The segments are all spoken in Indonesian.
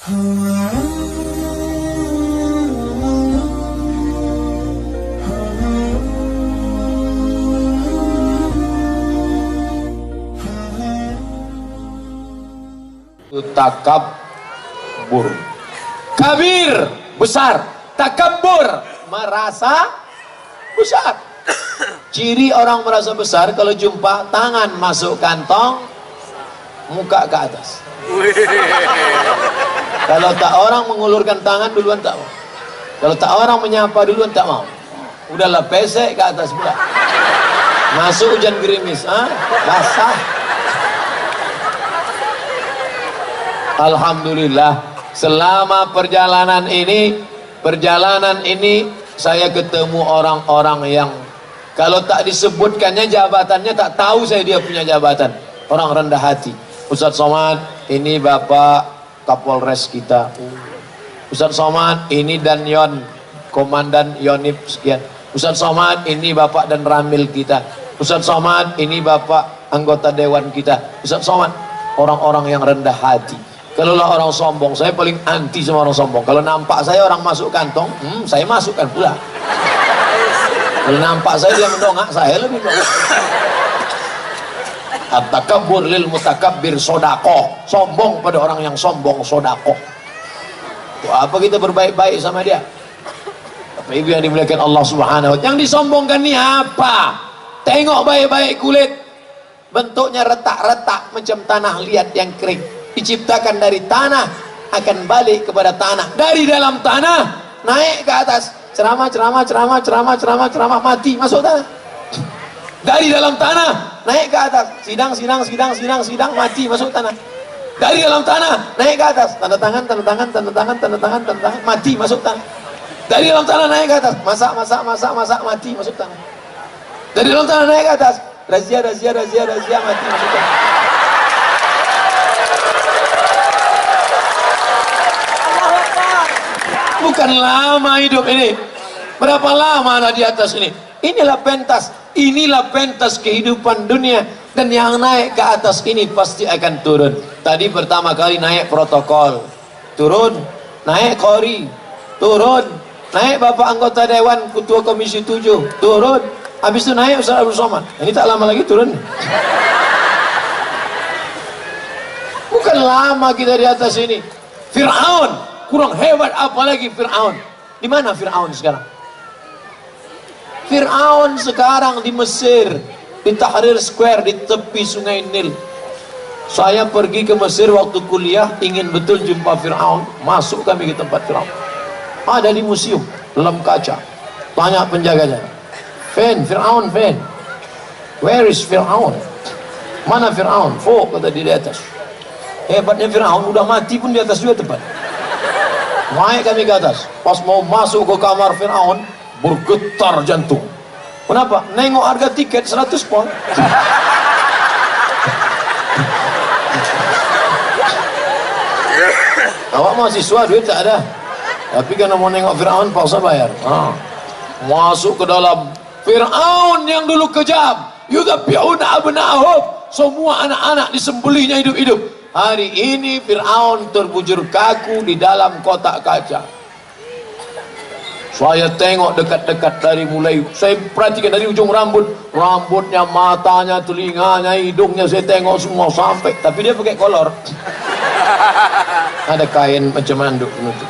Takabbur, kabir, besar. Takabbur, merasa besar. Ciri orang merasa besar kalau jumpa tangan masuk kantong, muka ke atas. Kalau tak orang mengulurkan tangan duluan tak mau. Kalau tak orang menyapa duluan tak mau. Udahlah pesek ke atas pula. Masuk hujan gerimis, basah. Alhamdulillah, selama perjalanan ini saya ketemu orang-orang yang kalau tak disebutkannya jabatannya tak tahu saya dia punya jabatan. Orang rendah hati. Ustadz Somad, ini Bapak Kapolres kita. Ustadz Somad, ini Danyon, Komandan Yonif sekian. Ustadz Somad, ini Bapak dan Ramil kita. Ustadz Somad, ini Bapak anggota Dewan kita. Ustadz Somad, orang-orang yang rendah hati. Kalau orang sombong, saya paling anti sama orang sombong. Kalau nampak saya orang masuk kantong, saya masukkan pula. Kalau nampak saya dia mendongak, saya lebih dongak. At-takabbur lil mutakabbir sodako. Sombong pada orang yang sombong sodako. Apa kita berbaik-baik sama dia? Bapak Ibu yang dimuliakan Allah Subhanahu wa ta'ala. Yang disombongkan ni apa? Tengok baik-baik kulit. Bentuknya retak-retak macam tanah liat yang kering. Diciptakan dari tanah, akan balik kepada tanah. Dari dalam tanah naik ke atas. Ceramah, mati masuk tanah. Dari dalam tanah naik ke atas. Sidang, mati masuk tanah. Dari dalam tanah naik ke atas. Tanda tangan, mati masuk tanah. Dari dalam tanah naik ke atas. Masak, mati masuk tanah. Dari dalam tanah naik ke atas. Razia, mati masuk tanah. Bukan lama hidup ini. Berapa lama anak di atas ini? Inilah pentas kehidupan dunia. Dan yang naik ke atas ini pasti akan turun. Tadi pertama kali naik protokol, turun. Naik kori, turun. Naik Bapak anggota Dewan Ketua Komisi 7, turun. Habis itu naik Ustaz Abdul Somad. Ini tak lama lagi turun. Bukan lama kita di atas ini. Fir'aun kurang hebat apalagi Fir'aun. Di mana Fir'aun sekarang? Fir'aun sekarang di Mesir, di Tahrir Square, di tepi sungai Nil. Saya pergi ke Mesir waktu kuliah, ingin betul jumpa Fir'aun. Masuk kami ke tempat Fir'aun. Ada di museum, dalam kaca. Tanya penjaganya, Fir'aun, where is Fir'aun? Mana Fir'aun? Kata di atas. Hebatnya Fir'aun, udah mati pun di atas juga tempat. Naik kami ke atas. Pas mau masuk ke kamar Fir'aun, bergetar jantung. Kenapa? Nengok harga tiket 100 pound. Awak mahasiswa, duit tak ada. Tapi karena mau nengok Fir'aun, paksa bayar. Masuk ke dalam. Fir'aun yang dulu kejam, yudhabbi'una abna'ahum, semua anak-anak disembelihnya hidup-hidup. Hari ini Fir'aun terbujur kaku di dalam kotak kaca. Saya tengok dekat-dekat dari mulai, saya perhatikan dari ujung rambutnya, matanya, telinganya, hidungnya, saya tengok semua sampai. Tapi dia pakai kolor. Ada kain macam manduk menutup.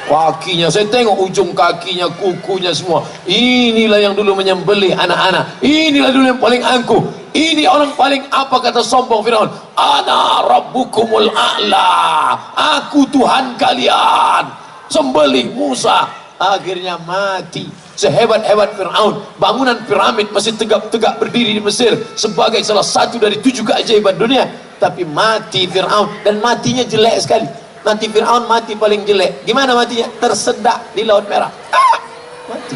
Kakinya, saya tengok ujung kakinya, kukunya semua. Inilah yang dulu menyembelih anak-anak. Inilah dulu yang paling angkuh. Ini orang paling apa kata sombong Fir'aun? Ana rabbukumul a'la. Aku Tuhan kalian. Sembelih Musa. Akhirnya mati. Sehebat-hebat Fir'aun, bangunan piramid masih tegak-tegak berdiri di Mesir sebagai salah satu dari 7 keajaiban dunia. Tapi mati Fir'aun, dan matinya jelek sekali. Nanti Fir'aun mati paling jelek. Gimana matinya? Tersedak di Laut Merah. Mati.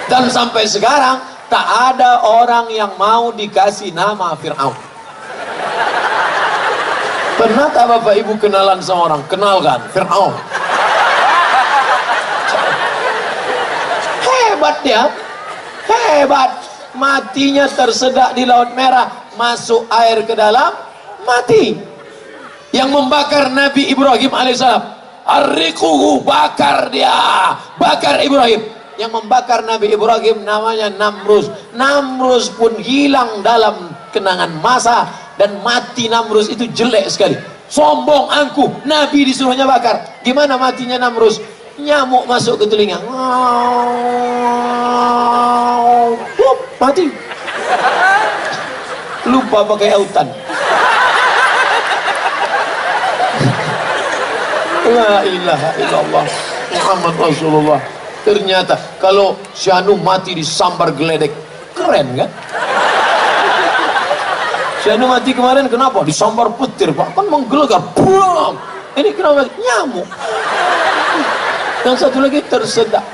Dan sampai sekarang tak ada orang yang mau dikasih nama Fir'aun. Pernah tak Bapak Ibu kenalan sama orang? Kenalkan, Fir'aun. Hebat dia, hebat. Matinya tersedak di Laut Merah, masuk air ke dalam, mati. yang membakar Nabi Ibrahim alaihissalam. Arriquhu, bakar dia, bakar Ibrahim. Yang membakar Nabi Ibrahim namanya Namrus. Namrus pun hilang dalam kenangan masa, dan mati Namrus itu jelek sekali. Sombong, angkuh, Nabi disuruhnya bakar. Gimana matinya Namrus? Nyamuk masuk ke telinga, mati. Lupa pakai autan. La ilaha illallah Muhammad Rasulullah. Ternyata kalau si Anu mati disambar geledek, keren kan? Si Anu mati kemarin kenapa? Disambar petir, Pak, kan menggelegar. Bram. Ini kenapa? Nyamuk. Yang satu lagi tersedak.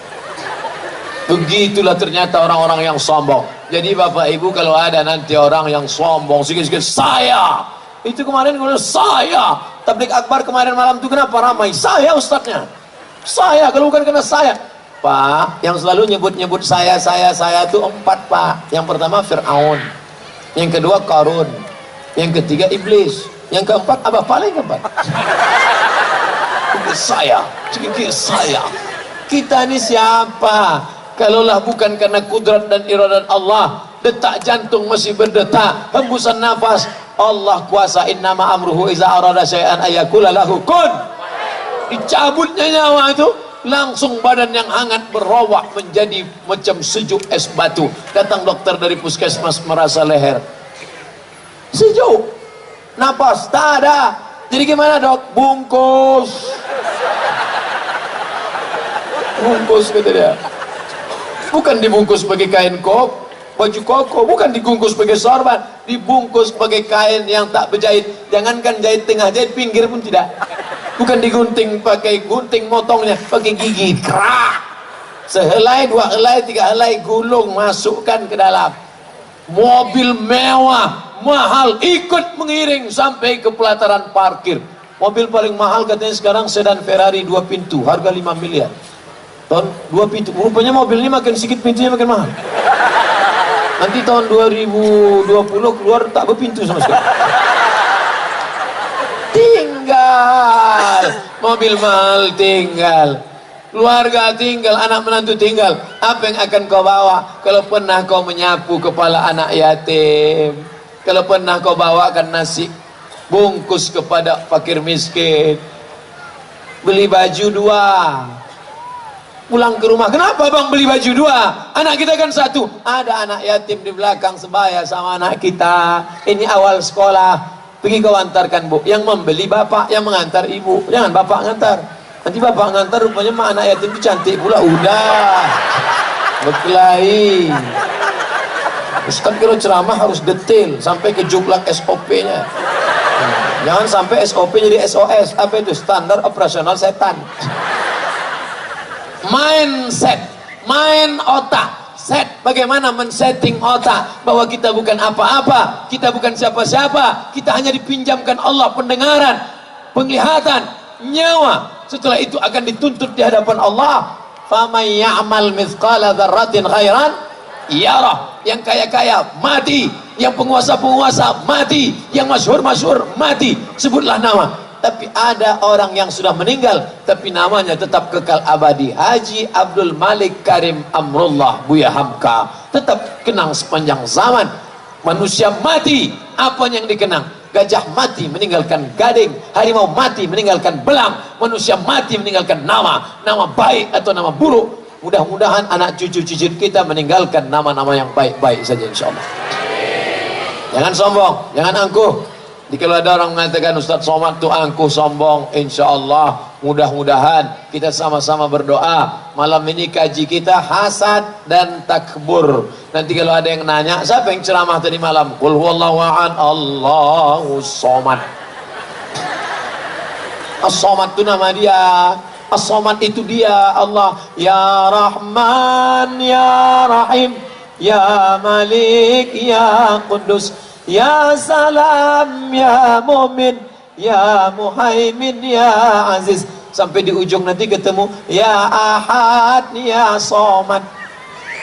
Begitulah ternyata orang-orang yang sombong. Jadi Bapak Ibu, kalau ada nanti orang yang sombong sikit-sikit, saya itu kemarin saya tablik akbar kemarin malam itu kenapa ramai? Saya ustadznya, saya, kalau bukan karena saya. Pak, yang selalu nyebut-nyebut saya itu 4, Pak. Yang pertama Fir'aun, yang kedua Qarun, yang ketiga Iblis, yang keempat apa paling keempat? Saya, sedikit saya. Kita ini siapa? Kalaulah bukan karena kudrat dan iradat Allah, detak jantung masih berdetak, hembusan nafas, Allah kuasa. Innama amruhu iza arada syai'an ayakula lahu kun. Dicabutnya nyawa itu, langsung badan yang hangat berowak menjadi macam sejuk es batu. Datang dokter dari puskesmas merasa leher sejuk, napas tak ada. Jadi gimana dok? Bungkus, bungkus kata dia. Bukan dibungkus pakai kain baju koko, bukan dibungkus pakai sorban, dibungkus pakai kain yang tak berjahit. Jangankan jahit tengah, jahit pinggir pun tidak. Bukan digunting pakai gunting motongnya, pakai gigi kerak. Sehelai, 2 helai, 3 helai gulung, masukkan ke dalam. Mobil mewah, mahal, ikut mengiring sampai ke pelataran parkir. Mobil paling mahal katanya sekarang sedan Ferrari 2 pintu, harga 5 miliar. Tahun 2 pintu, rupanya mobil ini makin sedikit pintunya makin mahal. Nanti tahun 2020 keluar tak berpintu sama sekali. Tinggal mobil mahal, tinggal keluarga, tinggal anak menantu, tinggal. Apa yang akan kau bawa? Kalau pernah kau menyapu kepala anak yatim, kalau pernah kau bawakan nasi bungkus kepada fakir miskin, beli baju 2, pulang ke rumah, kenapa bang beli baju 2? Anak kita kan 1. Ada anak yatim di belakang sebaya sama anak kita. Ini awal sekolah, pergi kau antarkan bu. Yang membeli bapak, yang mengantar ibu. Jangan bapak ngantar. Nanti bapak ngantar rupanya mah anak yatim itu cantik pula. Udah berkelahi. Ustaz kalau ceramah harus detail sampai ke juklak SOP-nya. Jangan sampai SOP jadi SOS. Apa itu? Standar operasional setan. Mindset, main otak, set. Bagaimana men-setting otak bahwa kita bukan apa-apa, kita bukan siapa-siapa, kita hanya dipinjamkan Allah pendengaran, penglihatan, nyawa. Setelah itu akan dituntut di hadapan Allah. Faman ya'mal mithqala dzarratin khairan yarah. Yang kaya-kaya mati, yang penguasa-penguasa mati, yang masyhur-masyhur mati. Sebutlah nama. Tapi ada orang yang sudah meninggal tapi namanya tetap kekal abadi. Haji Abdul Malik Karim Amrullah Buya Hamka tetap kenang sepanjang zaman. Manusia mati, apa yang dikenang? Gajah mati meninggalkan gading, harimau mati meninggalkan belang, manusia mati meninggalkan nama, nama baik atau nama buruk. Mudah-mudahan anak cucu-cucu kita meninggalkan nama-nama yang baik-baik saja insyaallah. Jangan sombong, jangan angkuh. Jadi kalau ada orang mengatakan Ustaz Somad itu angkuh, sombong, insya Allah mudah-mudahan kita sama-sama berdoa. Malam ini kaji kita hasad dan takbur. Nanti kalau ada yang nanya, siapa yang ceramah tadi malam? Qul huwallahu ahad, Allahus Somad. As-Somad itu nama dia. As-Somad itu dia, Allah. Ya Rahman, Ya Rahim, Ya Malik, Ya Qudus, Ya Salam, Ya Mu'min, Ya Muhaimin, Ya Aziz. Sampai di ujung nanti ketemu Ya Ahad, Ya Somad.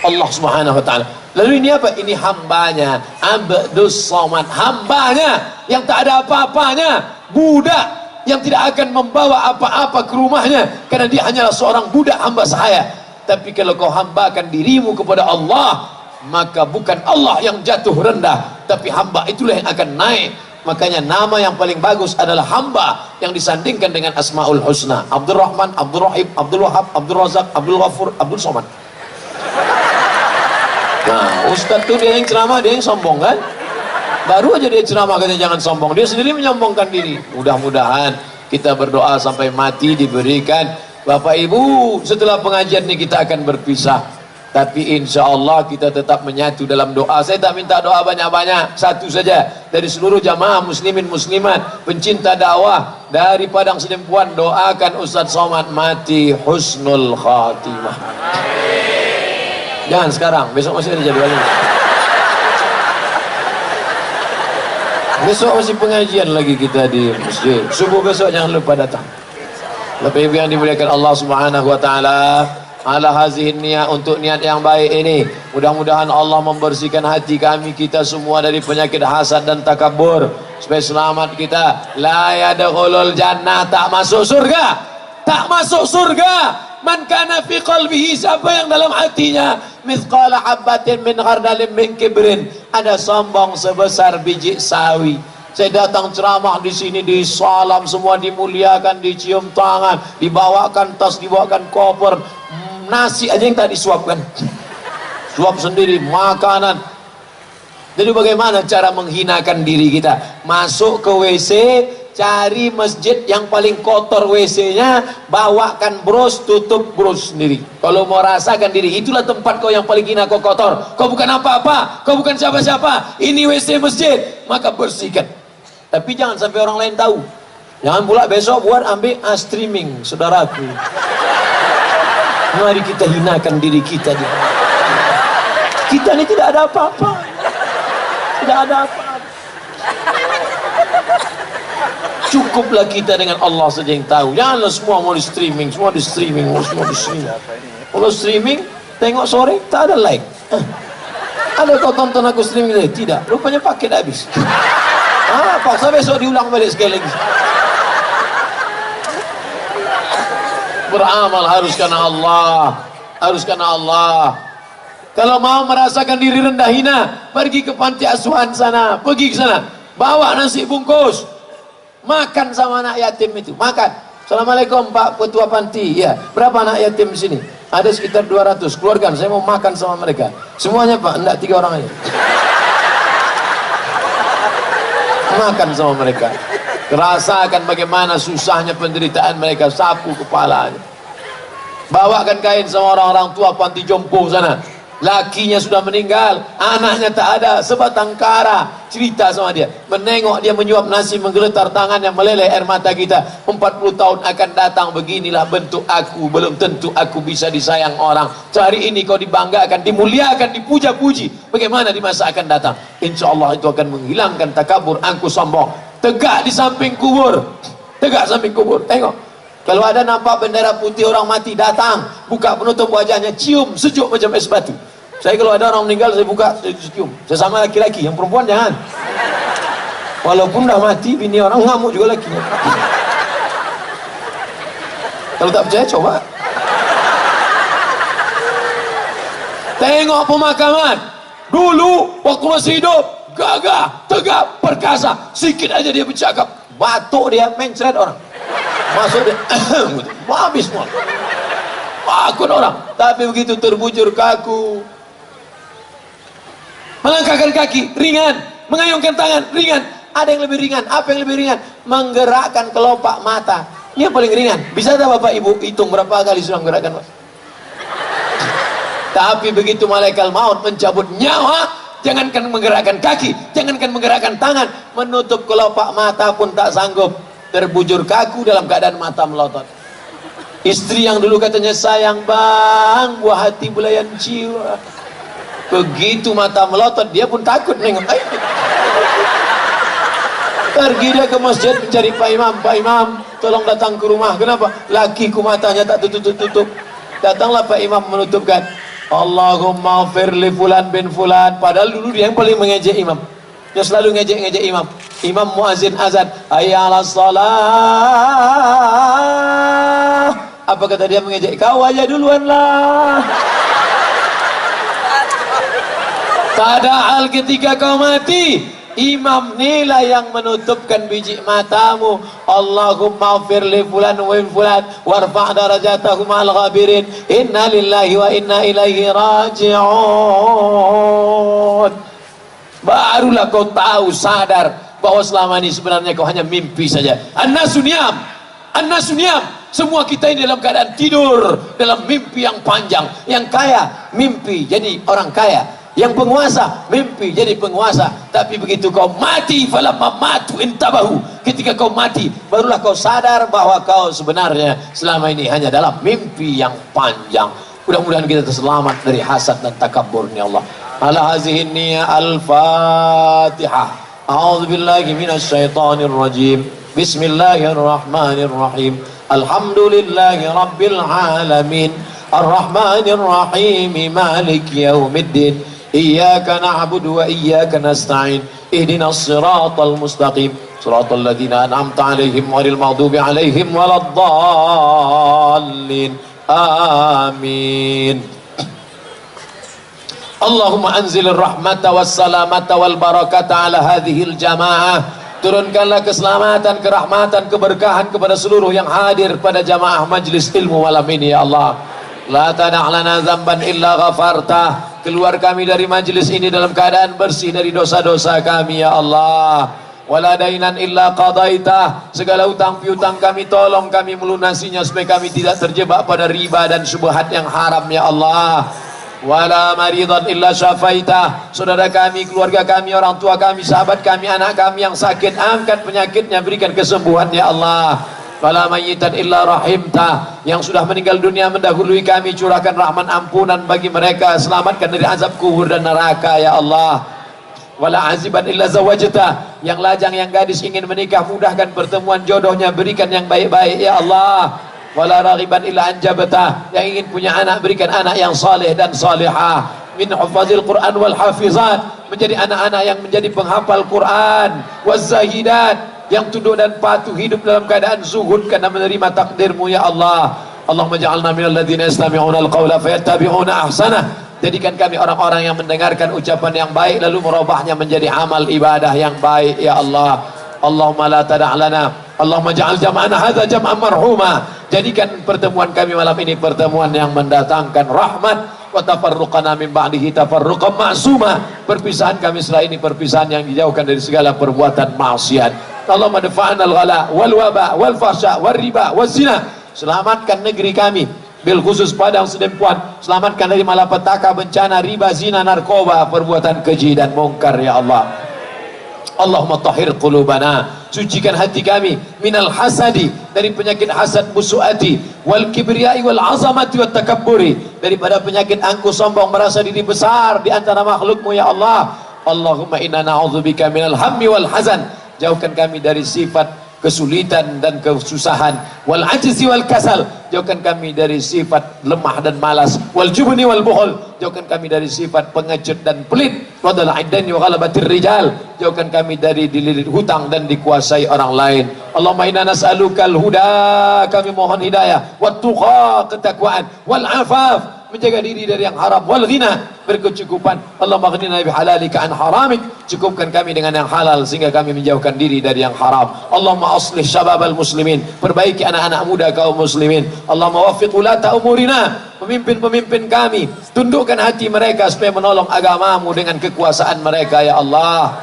Allah subhanahu wa ta'ala. Lalu ini apa? Ini hambanya, Abdus Somad, hambanya yang tak ada apa-apanya. budak yang tidak akan membawa apa-apa ke rumahnya, karena dia hanyalah seorang budak hamba saya. Tapi kalau kau hambakan dirimu kepada Allah, maka bukan Allah yang jatuh rendah, tapi hamba itulah yang akan naik. Makanya nama yang paling bagus adalah hamba yang disandingkan dengan Asmaul Husna. Abdul Rahman, Abdul Rahim, Abdul Wahab, Abdul Razak, Abdul Ghafur, Abdul Somad. Nah, Ustadz tuh dia yang ceramah, dia yang sombong kan? Baru aja dia ceramah katanya jangan sombong, dia sendiri menyombongkan diri. Mudah-mudahan kita berdoa sampai mati diberikan. Bapak Ibu, setelah pengajian ini kita akan berpisah, tapi insya Allah kita tetap menyatu dalam doa. Saya tak minta doa banyak-banyak, satu saja dari seluruh jamaah muslimin muslimat pencinta dakwah dari Padang Sedempuan, doakan Ustadz Somad mati husnul khatimah. Jangan sekarang, besok masih ada jadwalnya. Besok masih pengajian lagi kita di masjid. Subuh besok jangan lupa datang. Lebih yang dimuliakan Allah Subhanahu wa taala, ala hazihin niat, untuk niat yang baik ini, mudah-mudahan Allah membersihkan hati kami kita semua dari penyakit hasad dan takabur, supaya selamat kita. La yadkhulul jannah, tak masuk surga. Tak masuk surga man kana fi qalbihi, siapa yang dalam hatinya mithqala habatin min khardalin min kibrin, ada sombong sebesar biji sawi. Saya datang ceramah di sini, disalam semua, dimuliakan, dicium tangan, dibawakan tas, dibawakan koper, nasi aja yang tak disuapkan, suap sendiri, makanan. Jadi bagaimana cara menghinakan diri kita? Masuk ke WC, cari masjid yang paling kotor WC-nya, bawakan bros, tutup bros sendiri. Kalau mau rasakan diri, itulah tempat kau yang paling hina, kau kotor, kau bukan apa-apa, kau bukan siapa-siapa, ini WC masjid, maka bersihkan. Tapi jangan sampai orang lain tahu. Jangan pula besok buat ambil streaming, saudaraku. Mari kita hinakan diri kita. Kita ini tidak ada apa-apa. Tidak ada apa-apa. Cukuplah kita dengan Allah saja yang tahu. Janganlah semua mau di streaming, semua di streaming, semua di streaming. Kalau streaming, tengok sore tak ada like. Ada kau tonton aku streaming tadi? Tidak, rupanya paket habis. Paksa besok diulang balik sekali lagi. Beramal harus karena Allah, harus karena Allah. Kalau mau merasakan diri rendah hina, pergi ke panti asuhan sana, pergi ke sana, bawa nasi bungkus, makan sama anak yatim itu, makan. Assalamualaikum Pak Ketua Panti, ya berapa anak yatim di sini? Ada sekitar 200, keluarkan, saya mau makan sama mereka. Semuanya Pak, enggak 3 orang aja. Makan sama mereka, rasakan bagaimana susahnya penderitaan mereka, sapu kepalanya. Bawakan kain sama orang-orang tua panti jompo sana, lakinya sudah meninggal, anaknya tak ada, sebatang kara, cerita sama dia, menengok dia menyuap nasi, menggeletar tangannya, meleleh air mata kita. 40 tahun akan datang, beginilah bentuk aku, belum tentu aku bisa disayang orang. Hari ini kau dibanggakan, dimuliakan, dipuja-puji, bagaimana di masa akan datang? Insya Allah itu akan menghilangkan takabur, angku sombong. Tegak di samping kubur, tegak samping kubur, tengok. Kalau ada nampak bendera putih orang mati, datang, buka penutup wajahnya, cium, sejuk macam es batu. Saya kalau ada orang meninggal, saya buka, saya cium. Sesama laki-laki, yang perempuan jangan. Walaupun dah mati, bini orang ngamuk juga lakinya. Kalau tak percaya, coba. Tengok pemakaman. Dulu, waktu masih hidup, gagah, tegap, perkasa. Sikit aja dia bercakap, batuk dia, mencret orang. Masuk dia, habis semua. Takut orang. Tapi begitu terbujur kaku, melangkahkan kaki, ringan. Mengayunkan tangan, ringan. Ada yang lebih ringan. Apa yang lebih ringan? Menggerakkan kelopak mata. Ini yang paling ringan. Bisa tak Bapak Ibu hitung berapa kali sudah menggerakkan? Tapi begitu malaikat maut mencabut nyawa, jangankan menggerakkan kaki, jangankan menggerakkan tangan, menutup kelopak mata pun tak sanggup. Terbujur kaku dalam keadaan mata melotot. Istri yang dulu katanya sayang bang, buah hati belayan jiwa, begitu mata melotot dia pun takut nengok. Pergi dia ke masjid mencari Pak Imam. Pak Imam tolong datang ke rumah. Kenapa? Lakiku matanya tak tutup-tutup. Datanglah Pak Imam menutupkan, Allahumma firli fulan bin fulan. Padahal dulu dia yang paling mengejek imam, dia selalu ngejek-ngejek imam. imam muazin azan, hayya 'alas shalah. Apa kata dia mengejek? Kau aja duluan lah. Padahal ketika kau mati, imam nila yang menutupkan biji matamu. Allahumma ighfir li fulan wa fulan warfa' darajatahum al ghabirin. Inna lillahi wa inna ilaihi raji'un. Barulah kau tahu, sadar bahwa selama ini sebenarnya kau hanya mimpi saja. An-nasu niyam, an-nasu niyam. Semua kita ini dalam keadaan tidur, dalam mimpi yang panjang. Yang kaya mimpi jadi orang kaya, yang penguasa mimpi jadi penguasa. Tapi begitu kau mati, falamma matu intabahu, ketika kau mati barulah kau sadar bahwa kau sebenarnya selama ini hanya dalam mimpi yang panjang. Mudah-mudahan kita terselamat dari hasad dan takabburnya Allah. Ala hazihi niyya al-Fatihah. A'udzu billahi minasy syaithanir rajim. Bismillahirrahmanirrahim. Alhamdulillahi rabbil alamin. Ar-Rahmanir Rahim. Maliki yaumiddin. Iyyaka na'budu wa iyyaka nasta'in. Ihdinas siratal mustaqim. Siratal ladzina an'amta 'alaihim ghairil maghdubi 'alaihim waladdallin. Amin. Allahumma anzilir rahmata was salamata wal barakata ala hadhil jamaah. Turunkanlah keselamatan, kerahmatan, keberkahan kepada seluruh yang hadir pada jamaah majlis ilmu malam ini ya Allah. La tada' lana dzamban illa ghafartah. Keluar kami dari majlis ini dalam keadaan bersih dari dosa-dosa kami ya Allah. Wala dainan illa qadaitah. Segala utang piutang kami tolong kami melunasinya supaya kami tidak terjebak pada riba dan syubhat yang haram ya Allah. Wala maridan illa syafaitah. Saudara kami, keluarga kami, orang tua kami, sahabat kami, anak kami yang sakit, angkat penyakitnya, berikan kesembuhan ya Allah. Wala mayyitan illa rahimtah. Yang sudah meninggal dunia mendahului kami, curahkan rahman ampunan bagi mereka, selamatkan dari azab kubur dan neraka ya Allah. Wala aziban illa zawajtah. Yang lajang, yang gadis ingin menikah, mudahkan pertemuan jodohnya, berikan yang baik-baik ya Allah. Wala raghiban illa anjabtah. Yang ingin punya anak, berikan anak yang saleh dan salihah. Min hufazil Quran wal hafizat. Menjadi anak-anak yang menjadi penghafal Quran. Wazzahidat, yang tunduk dan patuh, hidup dalam keadaan zuhud karena menerima takdirmu ya Allah. Allahumma ja'alna minal ladzina yastami'una al-qawla fayattabi'una ahsanah. Jadikan kami orang-orang yang mendengarkan ucapan yang baik lalu merubahnya menjadi amal ibadah yang baik ya Allah. Allahumma la tada' lana, Allahumma ja'al jam'ana hadza jam'an marhuma. Jadikan pertemuan kami malam ini pertemuan yang mendatangkan rahmat. Wa tafarruqana min ba'dihi tafarruqan ma'suma. Perpisahan kami setelah ini perpisahan yang dijauhkan dari segala perbuatan maksiat. Allahumma dafa'na al-ghala wal waba wal fahsya wal riba wal zina. Selamatkan negeri kami, bil khusus Padang Sedempuan. Selamatkan dari malapetaka, bencana, riba, zina, narkoba, perbuatan keji dan mungkar ya Allah. Allahumma tahhir qulubana, sucikan hati kami minal hasadi, dari penyakit hasad, musuati, wal kibriyai wal azamati wat takabburi, daripada penyakit angkuh sombong, merasa diri besar di antara makhlukmu ya Allah. Allahumma inna na'udzubika minal hammi wal hazan. Jauhkan kami dari sifat kesulitan dan kesusahan, wal ajzi wal kasal. Jauhkan kami dari sifat lemah dan malas, wal jubni wal bukhul. Jauhkan kami dari sifat pengecut dan pelit, wadal aidani wa ghalabatir rijal. Jauhkan kami dari dililit hutang dan dikuasai orang lain. Allahumma inna nas'alukal huda, kami mohon hidayah, wat tuqa, ketakwaan, wal afaf, menjaga diri dari yang haram, wal ghina, berkecukupan. Allahumma ghnina bihalalika an haramik, cukupkan kami dengan yang halal sehingga kami menjauhkan diri dari yang haram. Allahumma aslih syababal muslimin, perbaiki anak-anak muda kaum muslimin. Allahumma waffiq ulata umurina, pemimpin-pemimpin kami, tundukkan hati mereka supaya menolong agamamu dengan kekuasaan mereka ya Allah.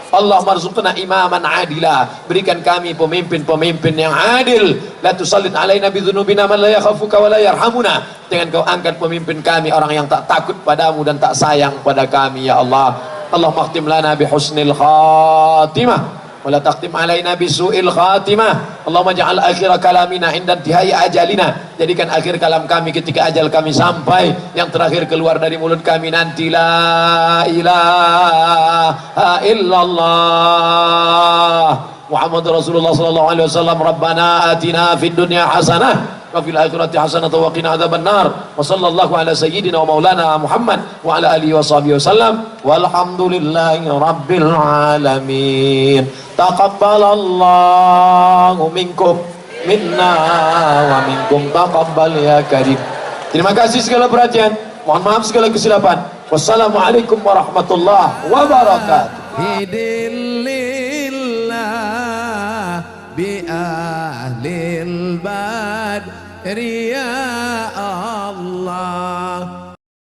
Allahumma rzuqna imaman adila, berikan kami pemimpin-pemimpin yang adil. La tusallit alaina bidzunubina man la yakhafuka wa la yarhamuna. Jangan kau angkat pemimpin kami orang yang tak takut padamu dan tak sayang pada kami ya Allah. Allahumma khtim lana bihusnil khatimah wa la takhtim alaina bisu'il khatimah. Allahumma ja'al akhir kalamina inda intihai ajalina. Jadikan akhir kalam kami ketika ajal kami sampai, yang terakhir keluar dari mulut kami nanti la ilaha illallah Muhammad Rasulullah sallallahu alaihi wasallam. Rabbana atina fid dunya hasanah wa fil akhirati hasanah wa qina adzabannar. Wa sallallahu ala sayyidina wa maulana Muhammad wa ala alihi wa sahbihi wasallam. Walhamdulillahi rabbil alamin. Taqabbalallahu minkum minna wa minkum taqabbal ya karim. Terima kasih segala perhatian. Mohon maaf segala kesilapan. Wassalamualaikum warahmatullahi wabarakatuh. Hidillillah bi ahlil badri ya Allah.